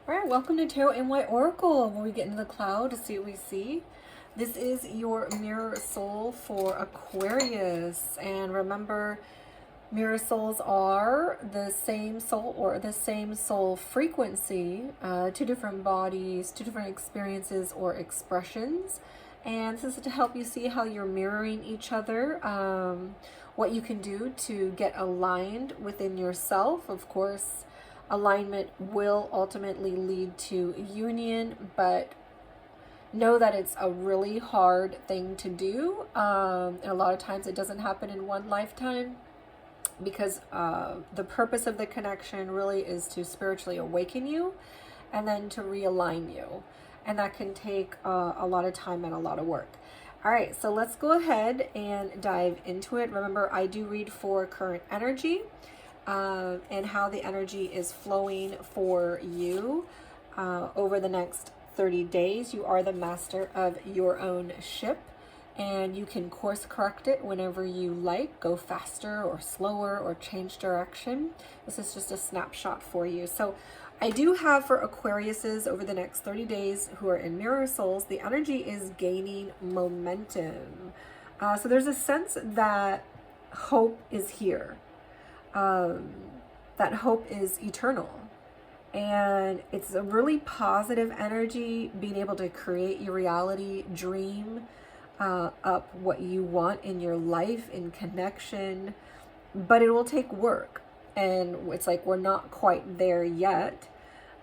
All right, welcome to Tarot and White Oracle, where we get into the cloud to see what we see. This is your mirror soul for Aquarius. And remember, mirror souls are the same soul or the same soul frequency, two different bodies, two different experiences or expressions. And this is to help you see how you're mirroring each other, what you can do to get aligned within yourself. Of course, alignment will ultimately lead to union, but know that it's a really hard thing to do. And a lot of times it doesn't happen in one lifetime because the purpose of the connection really is to spiritually awaken you and then to realign you. And that can take a lot of time and a lot of work. All right, so let's go ahead and dive into it. Remember, I do read for current energy. And how the energy is flowing for you over the next 30 days. You are the master of your own ship, and you can course correct it whenever you like, go faster or slower or change direction. This is just a snapshot for you. So I do have for Aquariuses over the next 30 days who are in mirror souls, the energy is gaining momentum. So there's a sense that hope is here. That hope is eternal, and it's a really positive energy, being able to create your reality, dream up what you want in your life, in connection, but it will take work, and it's like we're not quite there yet,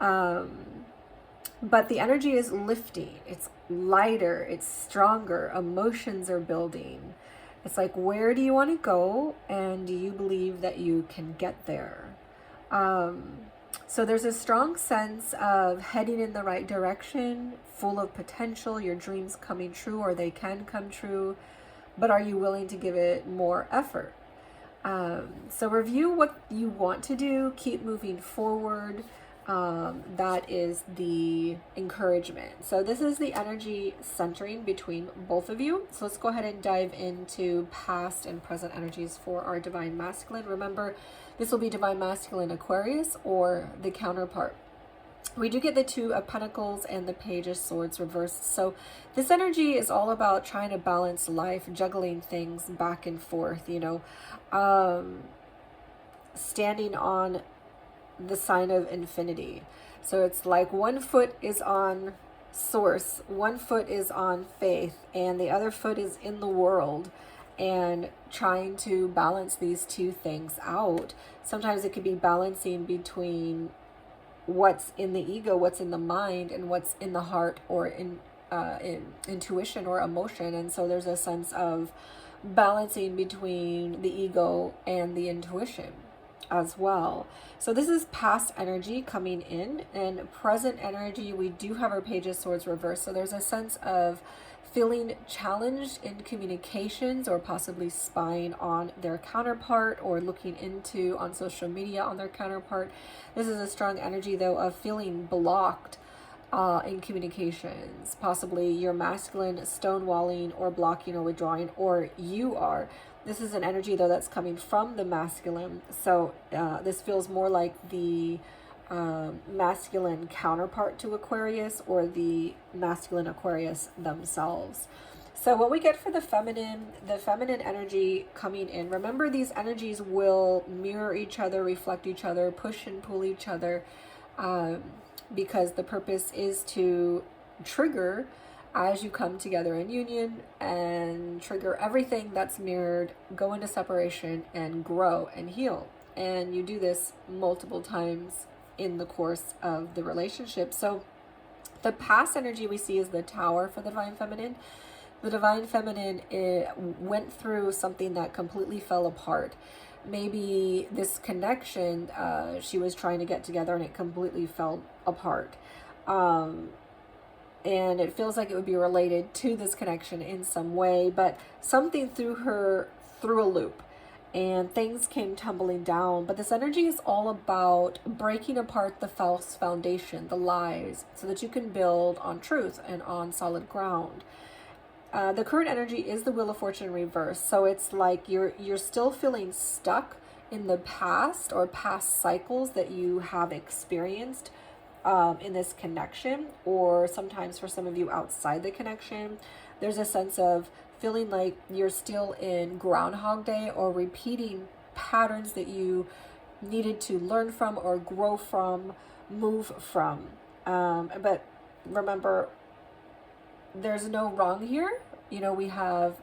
but the energy is lifting, it's lighter, it's stronger, emotions are building. It's like, where do you want to go? And do you believe that you can get there? So there's a strong sense of heading in the right direction, full of potential, your dreams coming true, or they can come true. But are you willing to give it more effort? So review what you want to do, keep moving forward. That is the encouragement. So this is the energy centering between both of you. So let's go ahead and dive into past and present energies for our Divine Masculine. Remember, this will be Divine Masculine Aquarius or the counterpart. We do get the Two of Pentacles and the Page of Swords reversed. So this energy is all about trying to balance life, juggling things back and forth, standing on the sign of infinity. So it's like one foot is on source, one foot is on faith, and the other foot is in the world, and trying to balance these two things out. Sometimes it could be balancing between what's in the ego, what's in the mind, and what's in the heart or in intuition or emotion. And so there's a sense of balancing between the ego and the intuition as well. So this is past energy coming in, and present energy, we do have our Page of Swords reversed. So there's a sense of feeling challenged in communications, or possibly spying on their counterpart, or looking into on social media on their counterpart. This is a strong energy though of feeling blocked in communications. Possibly you're masculine stonewalling or blocking or withdrawing, or you are. This is an energy though that's coming from the masculine. So this feels more like the masculine counterpart to Aquarius, or the masculine Aquarius themselves. So what we get for the feminine energy coming in, remember these energies will mirror each other, reflect each other, push and pull each other, because the purpose is to trigger as you come together in union, and trigger everything that's mirrored, go into separation and grow and heal. And you do this multiple times in the course of the relationship. So the past energy we see is the Tower for the Divine Feminine. The Divine Feminine, it went through something that completely fell apart. Maybe this connection, she was trying to get together and it completely fell apart. And it feels like it would be related to this connection in some way, but something threw her through a loop and things came tumbling down. But this energy is all about breaking apart the false foundation, the lies, so that you can build on truth and on solid ground. The current energy is the Wheel of Fortune reverse. So it's like you're still feeling stuck in the past, or past cycles that you have experienced, in this connection, or sometimes for some of you outside the connection, there's a sense of feeling like you're still in Groundhog Day or repeating patterns that you needed to learn from or grow from, move from. But remember, there's no wrong here. You know, we have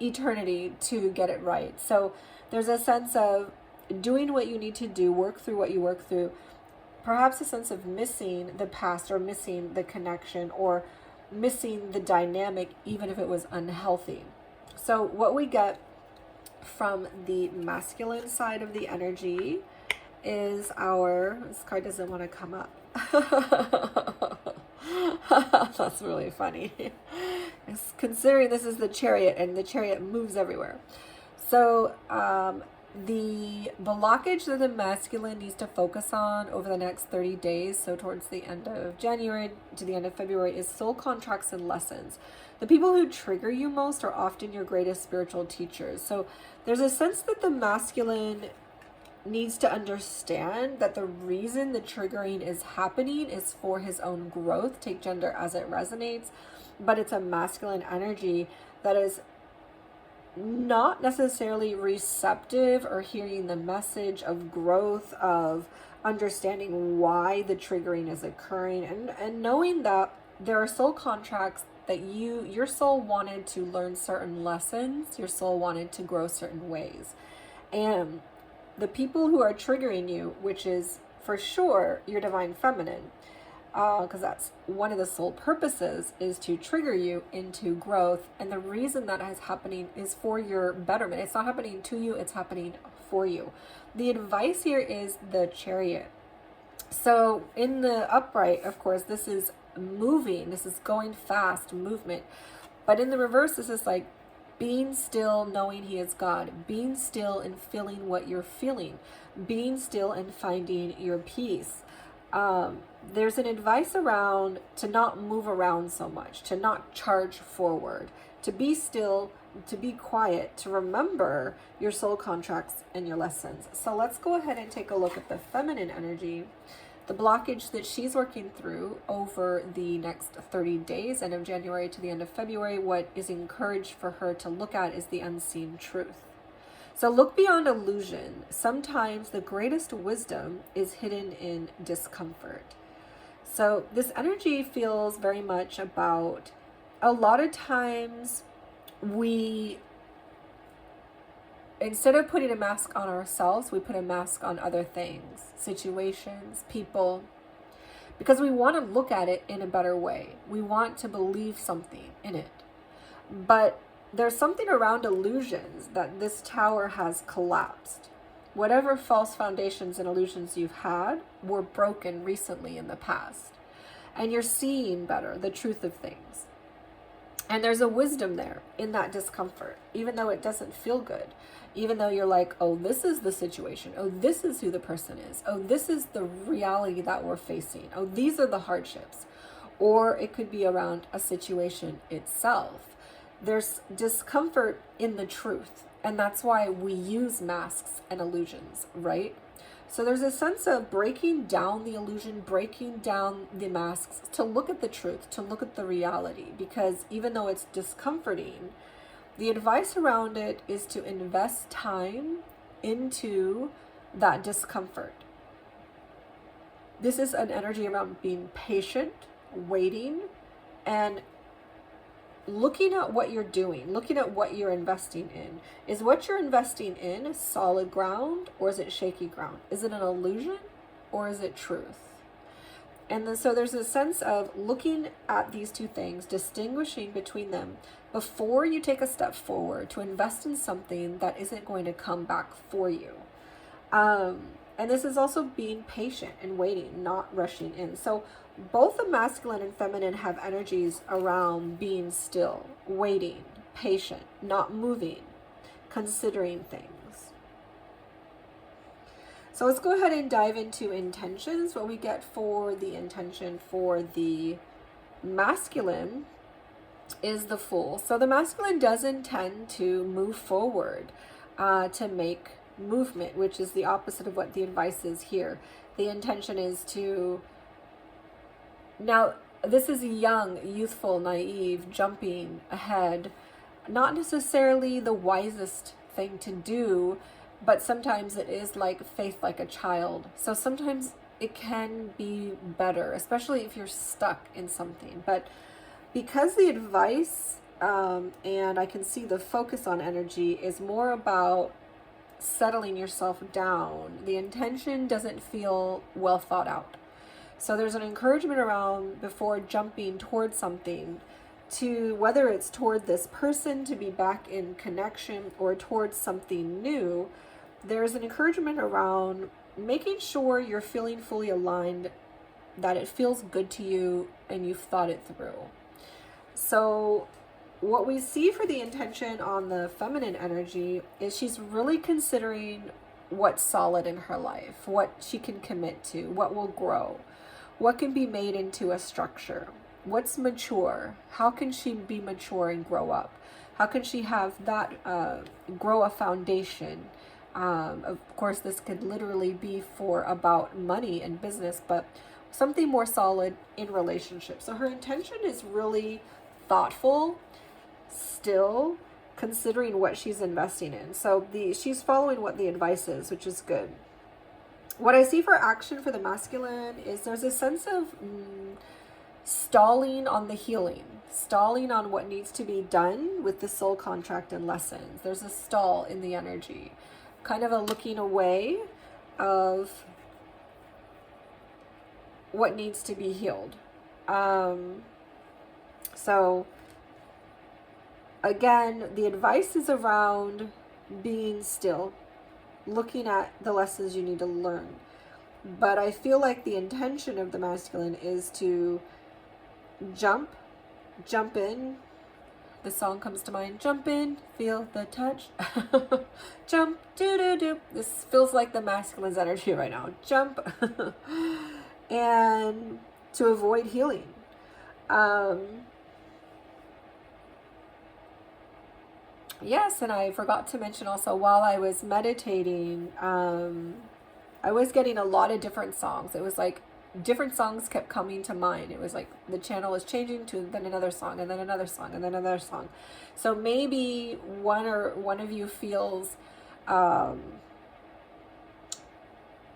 eternity to get it right. So there's a sense of doing what you need to do, work through what you work through, perhaps a sense of missing the past or missing the connection or missing the dynamic, even if it was unhealthy. So what we get from the masculine side of the energy is this card doesn't want to come up. That's really funny. Considering this is the Chariot and the Chariot moves everywhere. So the blockage that the masculine needs to focus on over the next 30 days, so towards the end of January to the end of February, is soul contracts and lessons. The people who trigger you most are often your greatest spiritual teachers. So there's a sense that the masculine needs to understand that the reason the triggering is happening is for his own growth. Take gender as it resonates, but it's a masculine energy that is not necessarily receptive or hearing the message of growth, of understanding why the triggering is occurring, and knowing that there are soul contracts that your soul wanted to learn certain lessons, your soul wanted to grow certain ways. And the people who are triggering you, which is for sure your divine feminine, because that's one of the soul purposes, is to trigger you into growth. And the reason that is happening is for your betterment. It's not happening to you, it's happening for you. The advice here is the Chariot. So in the upright, of course, this is moving, this is going fast movement. But in the reverse, this is like being still, knowing he is God, being still and feeling what you're feeling, being still and finding your peace. There's an advice around to not move around so much, to not charge forward, to be still, to be quiet, to remember your soul contracts and your lessons. So let's go ahead and take a look at the feminine energy, the blockage that she's working through over the next 30 days, end of January to the end of February. What is encouraged for her to look at is the unseen truth. So look beyond illusion. Sometimes the greatest wisdom is hidden in discomfort. So this energy feels very much about, a lot of times we, instead of putting a mask on ourselves, we put a mask on other things, situations, people, because we want to look at it in a better way. We want to believe something in it. But there's something around illusions that this tower has collapsed. Whatever false foundations and illusions you've had were broken recently in the past. And you're seeing better the truth of things. And there's a wisdom there in that discomfort, even though it doesn't feel good. Even though you're like, oh, this is the situation. Oh, this is who the person is. Oh, this is the reality that we're facing. Oh, these are the hardships. Or it could be around a situation itself. There's discomfort in the truth. And that's why we use masks and illusions, right? So there's a sense of breaking down the illusion, breaking down the masks, to look at the truth, to look at the reality. Because even though it's discomforting, the advice around it is to invest time into that discomfort. This is an energy around being patient, waiting, and looking at what you're doing, looking at what you're investing in. Is what you're investing in solid ground, or is it shaky ground? Is it an illusion, or is it truth? And then, so there's a sense of looking at these two things, distinguishing between them before you take a step forward to invest in something that isn't going to come back for you. And this is also being patient and waiting, not rushing in. So both the masculine and feminine have energies around being still, waiting, patient, not moving, considering things. So let's go ahead and dive into intentions. What we get for the intention for the masculine is the Fool. So the masculine does intend to move forward, to make movement, which is the opposite of what the advice is here. The intention is to, now this is young, youthful, naive, jumping ahead, not necessarily the wisest thing to do, but sometimes it is like faith like a child. So sometimes it can be better, especially if you're stuck in something. But because the advice, and I can see the focus on energy, is more about settling yourself down, the intention doesn't feel well thought out. So there's an encouragement around, before jumping towards something, to, whether it's toward this person to be back in connection or towards something new, there's an encouragement around making sure you're feeling fully aligned, that it feels good to you and you've thought it through. So what we see for the intention on the feminine energy is she's really considering what's solid in her life, what she can commit to, what will grow, what can be made into a structure, what's mature, how can she be mature and grow up, how can she have that grow a foundation. Of course, this could literally be for about money and business, but something more solid in relationships. So her intention is really thoughtful, still considering what she's investing in. So she's following what the advice is, which is good. What I see for action for the masculine is there's a sense of stalling on the healing, stalling on what needs to be done with the soul contract and lessons. There's a stall in the energy, kind of a looking away of what needs to be healed. So again, the advice is around being still, looking at the lessons you need to learn. But I feel like the intention of the masculine is to jump in. The song comes to mind, jump in, feel the touch, jump, do. This feels like the masculine's energy right now. Jump, and to avoid healing. Yes, and I forgot to mention also, while I was meditating, I was getting a lot of different songs. It was like different songs kept coming to mind. It was like the channel was changing to then another song and then another song and then another song. So maybe one of you feels a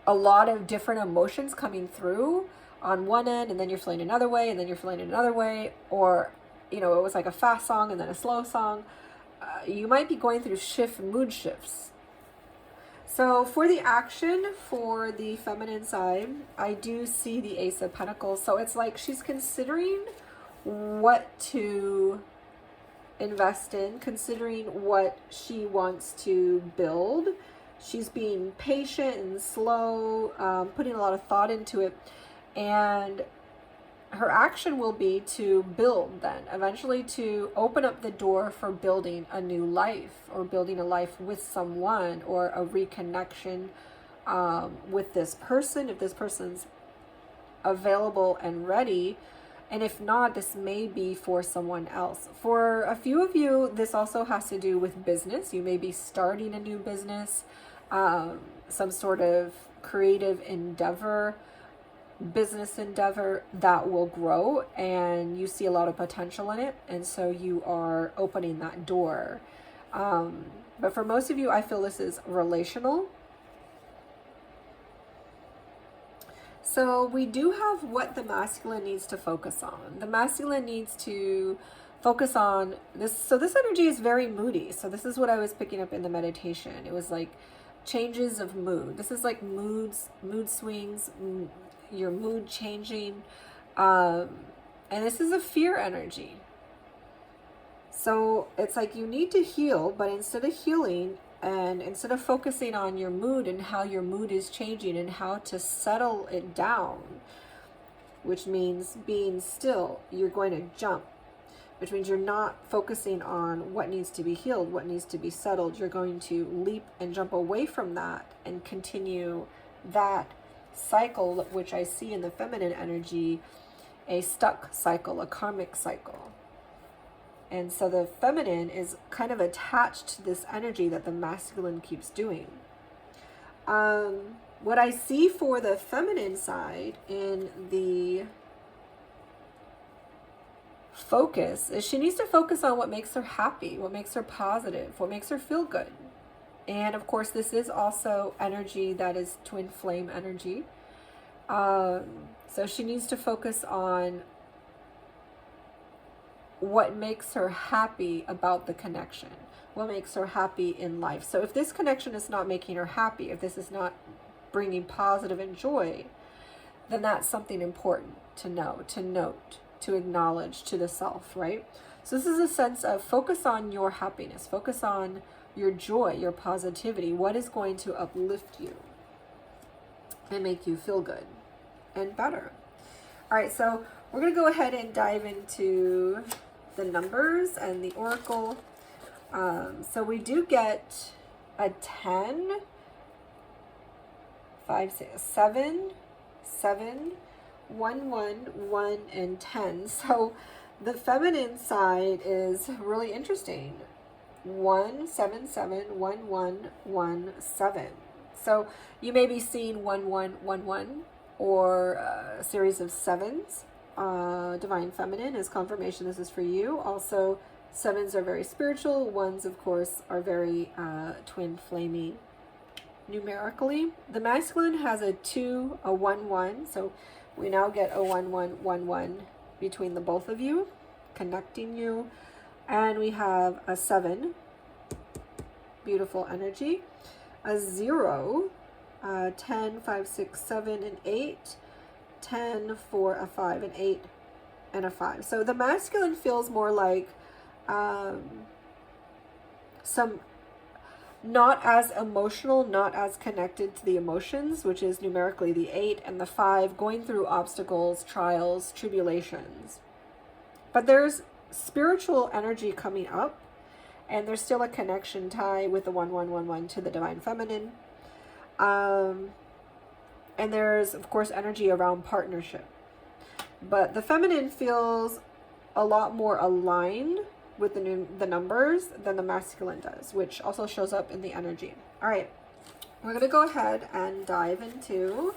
lot of different emotions coming through on one end, and then you're feeling another way, and then you're feeling another way, or it was like a fast song and then a slow song. You might be going through mood shifts. So for the action for the feminine side, I do see the Ace of Pentacles. So it's like she's considering what to invest in, considering what she wants to build. She's being patient and slow, putting a lot of thought into it. And her action will be to build, then eventually to open up the door for building a new life, or building a life with someone, or a reconnection with this person, if this person's available and ready. And if not, this may be for someone else. For a few of you, this also has to do with business. You may be starting a new business, some sort of creative endeavor, business endeavor that will grow, and you see a lot of potential in it, and so you are opening that door. But for most of you, I feel this is relational. So we do have what the masculine needs to focus on. The masculine needs to focus on this. So this energy is very moody. So this is what I was picking up in the meditation. It was like changes of mood. This is like mood swings, your mood changing, and this is a fear energy. So it's like you need to heal, but instead of healing and instead of focusing on your mood and how your mood is changing and how to settle it down, which means being still, you're going to jump, which means you're not focusing on what needs to be healed, what needs to be settled. You're going to leap and jump away from that and continue that cycle, which I see in the feminine energy, a stuck cycle, a karmic cycle. And so the feminine is kind of attached to this energy that the masculine keeps doing. what I see for the feminine side in the focus is she needs to focus on what makes her happy, what makes her positive, what makes her feel good. And of course, this is also energy that is twin flame energy. So she needs to focus on what makes her happy about the connection, what makes her happy in life. So if this connection is not making her happy, if this is not bringing positive and joy, then that's something important to know, to note, to acknowledge to the self, right? So this is a sense of focus on your happiness, focus on your joy, your positivity, what is going to uplift you and make you feel good and better. All right, so we're going to go ahead and dive into the numbers and the oracle. So we do get a 10, 5, 6, 7, 7, 1, 1, 1, and 10. So the feminine side is really interesting. 1, 7, 7, 1, 1, 1, 7. So you may be seeing 1, 1, 1, 1, or a series of sevens. Divine Feminine is confirmation this is for you. Also, sevens are very spiritual. Ones, of course, are very twin flamey numerically. The masculine has a 2, a 1, 1. So we now get a 1, 1, 1, 1 between the both of you, connecting you. And we have a 7, beautiful energy. A 0, 10, 5, 6, 7, and 8. 10, 4, a 5, an 8, and a 5. So the masculine feels more like some not as emotional, not as connected to the emotions, which is numerically the 8 and the 5, going through obstacles, trials, tribulations. But there's spiritual energy coming up, and there's still a connection tie with the 1, 1, 1, 1 to the Divine Feminine. And there's, of course, energy around partnership. But the feminine feels a lot more aligned with the numbers than the masculine does, which also shows up in the energy. All right, we're going to go ahead and dive into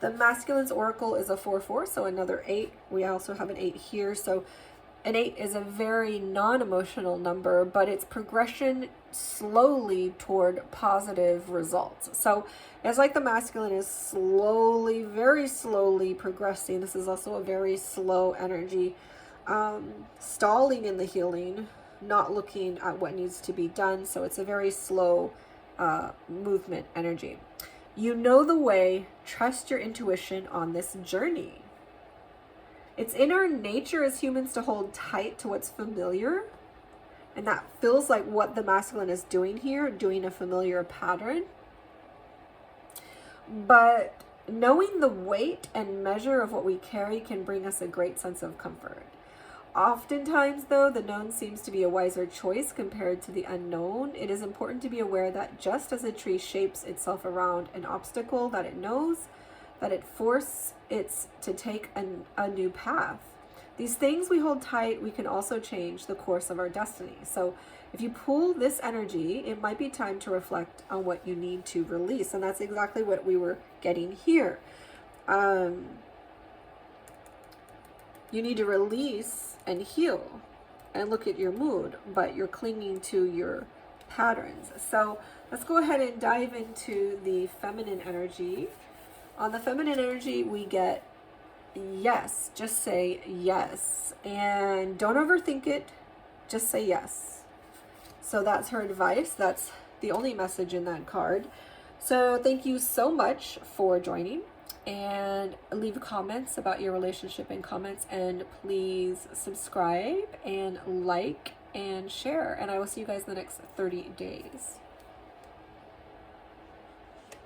the masculine's oracle is a 4, 4, so another 8. We also have an 8 here. So an 8 is a very non-emotional number, but it's progression slowly toward positive results. So it's like the masculine is slowly, very slowly progressing. This is also a very slow energy, stalling in the healing, not looking at what needs to be done. So it's a very slow movement energy. You know the way, trust your intuition on this journey. It's in our nature as humans to hold tight to what's familiar. And that feels like what the masculine is doing here, doing a familiar pattern. But knowing the weight and measure of what we carry can bring us a great sense of comfort. Oftentimes, though, the known seems to be a wiser choice compared to the unknown. It is important to be aware that just as a tree shapes itself around an obstacle that it knows, that it forces it to take a new path. These things we hold tight, we can also change the course of our destiny. So if you pull this energy, it might be time to reflect on what you need to release. And that's exactly what we were getting here. You need to release and heal and look at your mood, but you're clinging to your patterns. So let's go ahead and dive into the feminine energy. On the feminine energy, we get yes. Just say yes. And don't overthink it. Just say yes. So that's her advice. That's the only message in that card. So thank you so much for joining. And leave comments about your relationship in comments. And please subscribe and like and share. And I will see you guys in the next 30 days.